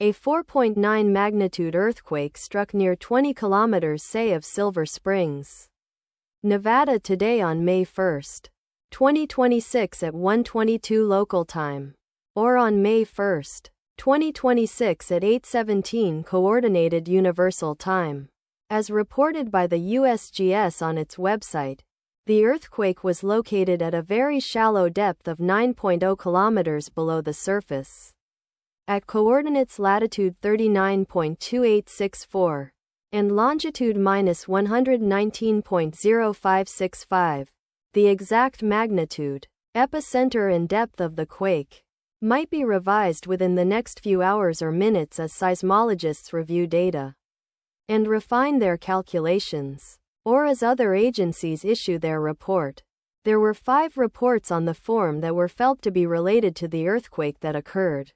A 4.9 magnitude earthquake struck near 20 kilometers say of Silver Springs, Nevada today on May 1, 2026 at 1:22 local time, or on May 1, 2026 at 8:17 Coordinated Universal Time. As reported by the USGS on its website, the earthquake was located at a very shallow depth of 9.0 kilometers below the surface, at coordinates latitude 39.2864 and longitude -119.0565. The exact magnitude, epicenter and depth of the quake might be revised within the next few hours or minutes as seismologists review data and refine their calculations, or as other agencies issue their report. There were 5 reports on the form that were felt to be related to the earthquake that occurred.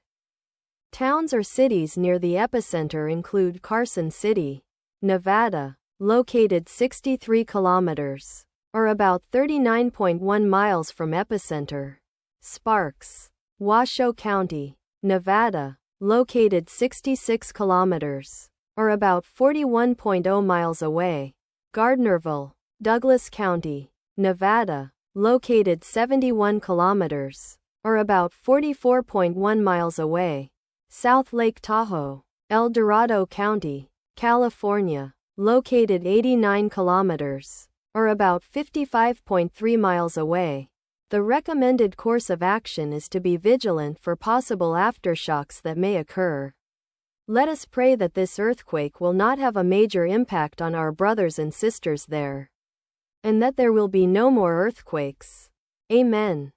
Towns or cities near the epicenter include Carson City, Nevada, located 63 kilometers, or about 39.1 miles from epicenter. Sparks, Washoe County, Nevada, located 66 kilometers, or about 41.0 miles away. Gardnerville, Douglas County, Nevada, located 71 kilometers, or about 44.1 miles away. South Lake Tahoe, El Dorado County, California, located 89 kilometers, or about 55.3 miles away. The recommended course of action is to be vigilant for possible aftershocks that may occur. Let us pray that this earthquake will not have a major impact on our brothers and sisters there, and that there will be no more earthquakes. Amen.